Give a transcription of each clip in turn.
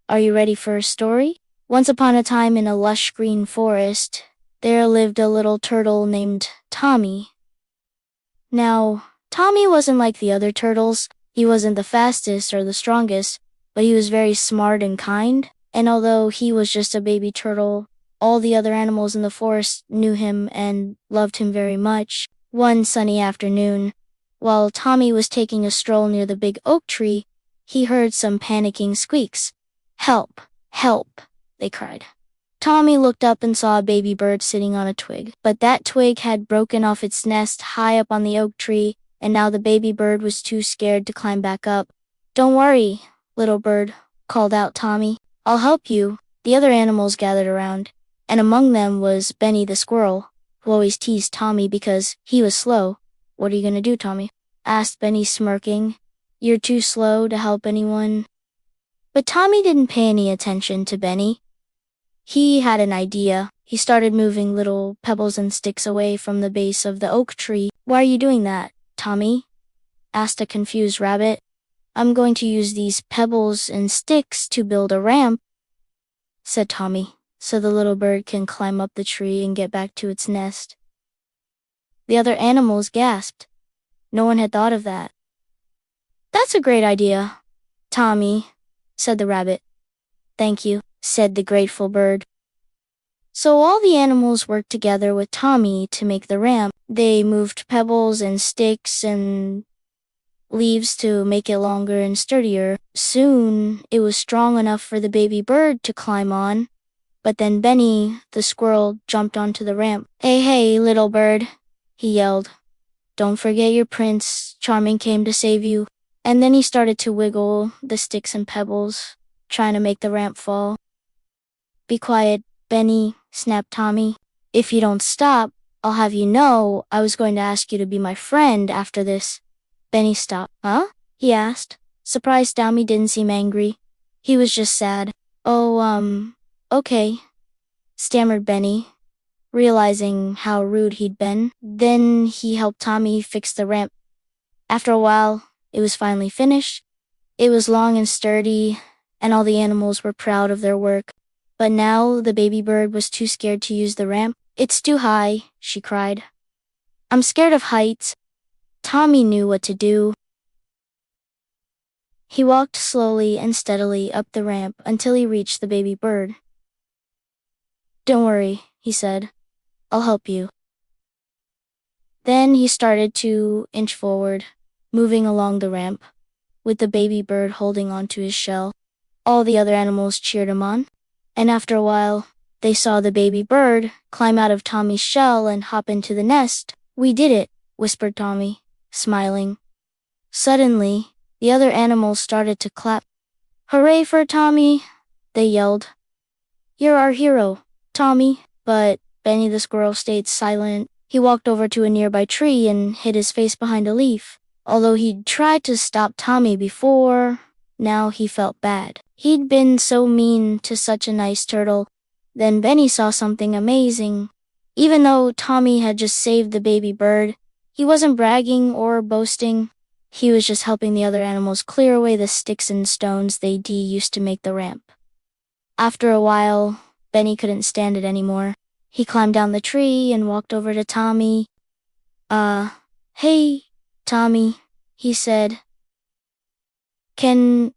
Are you ready for a story? Once upon a time in a lush green forest, there lived a little turtle named Tommy. Now, Tommy wasn't like the other turtles. He wasn't the fastest or the strongest, but he was very smart and kind. And although he was just a baby turtle, all the other animals in the forest knew him and loved him very much. One sunny afternoon, while Tommy was taking a stroll near the big oak tree, he heard some panicking squeaks. "Help! Help!" they cried. Tommy looked up and saw a baby bird sitting on a twig, but that twig had broken off its nest high up on the oak tree, and now the baby bird was too scared to climb back up. "Don't worry, little bird," called out Tommy. "I'll help you." The other animals gathered around, and among them was Benny the squirrel, who always teased Tommy because he was slow. "What are you going to do, Tommy?" asked Benny, smirking. "You're too slow to help anyone." But Tommy didn't pay any attention to Benny. He had an idea. He started moving little pebbles and sticks away from the base of the oak tree. "Why are you doing that, Tommy?" asked a confused rabbit. "I'm going to use these pebbles and sticks to build a ramp," said Tommy, "so the little bird can climb up the tree and get back to its nest." The other animals gasped. No one had thought of that. "That's a great idea, Tommy," said the rabbit. "Thank you," said the grateful bird. So all the animals worked together with Tommy to make the ramp. They moved pebbles and sticks and leaves to make it longer and sturdier. Soon, it was strong enough for the baby bird to climb on. But then Benny, the squirrel, jumped onto the ramp. "Hey, hey, little bird," he yelled. "Don't forget your Prince Charming came to save you." And then he started to wiggle the sticks and pebbles, trying to make the ramp fall. "Be quiet, Benny," snapped Tommy. "If you don't stop, I'll have you know I was going to ask you to be my friend after this." Benny stopped. "Huh?" he asked. Surprised Tommy didn't seem angry. He was just sad. "Oh, okay," stammered Benny, realizing how rude he'd been. Then he helped Tommy fix the ramp. After a while, it was finally finished. It was long and sturdy, and all the animals were proud of their work. But now the baby bird was too scared to use the ramp. "It's too high," she cried. "I'm scared of heights." Tommy knew what to do. He walked slowly and steadily up the ramp until he reached the baby bird. "Don't worry," he said. "I'll help you." Then he started to inch forward, moving along the ramp, with the baby bird holding onto his shell. All the other animals cheered him on, and after a while, they saw the baby bird climb out of Tommy's shell and hop into the nest. "We did it," whispered Tommy, smiling. Suddenly, the other animals started to clap. "Hooray for Tommy!" they yelled. "You're our hero, Tommy." But Benny the squirrel stayed silent. He walked over to a nearby tree and hid his face behind a leaf. Although he'd tried to stop Tommy before, now he felt bad. He'd been so mean to such a nice turtle. Then Benny saw something amazing. Even though Tommy had just saved the baby bird, he wasn't bragging or boasting. He was just helping the other animals clear away the sticks and stones they'd used to make the ramp. After a while, Benny couldn't stand it anymore. He climbed down the tree and walked over to Tommy. Hey, Tommy," he said. Can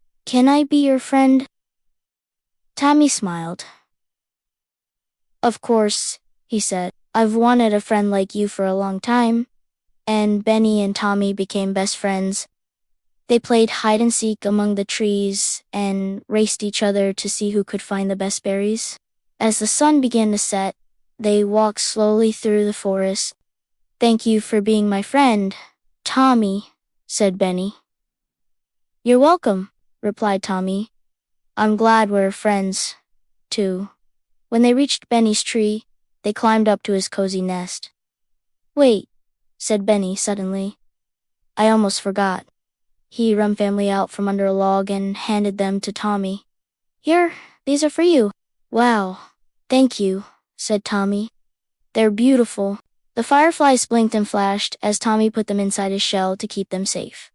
I be your friend?" Tommy smiled. "Of course," he said. "I've wanted a friend like you for a long time." And Benny and Tommy became best friends. They played hide and seek among the trees and raced each other to see who could find the best berries. As the sun began to set, they walked slowly through the forest. "Thank you for being my friend, Tommy," said Benny. "You're welcome," replied Tommy. "I'm glad we're friends, too." When they reached Benny's tree, they climbed up to his cozy nest. "Wait," said Benny suddenly. "I almost forgot." He rummaged family out from under a log and handed them to Tommy. "Here, these are for you." "Wow, thank you," said Tommy. "They're beautiful." The fireflies blinked and flashed as Tommy put them inside his shell to keep them safe.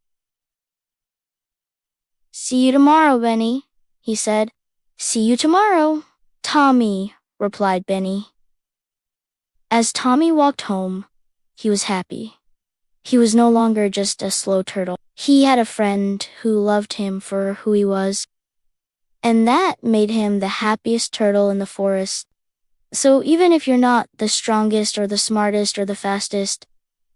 "See you tomorrow, Benny," he said. See you tomorrow, Tommy, replied Benny. As Tommy walked home, he was happy. He was no longer just a slow turtle. He had a friend who loved him for who he was, and that made him the happiest turtle in the forest. So even if you're not the strongest or the smartest or the fastest,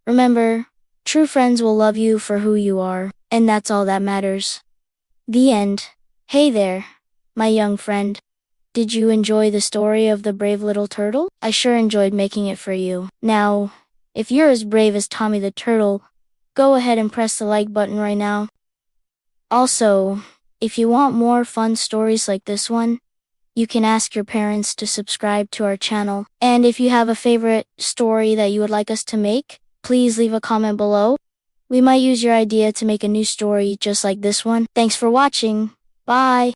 remember, true friends will love you for who you are, and that's all that matters. The end. Hey there, my young friend. Did you enjoy the story of the brave little turtle? I sure enjoyed making it for you. Now, if you're as brave as Tommy the Turtle, go ahead and press the like button right now. Also, if you want more fun stories like this one, you can ask your parents to subscribe to our channel. And if you have a favorite story that you would like us to make, please leave a comment below. We might use your idea to make a new story just like this one. Thanks for watching. Bye.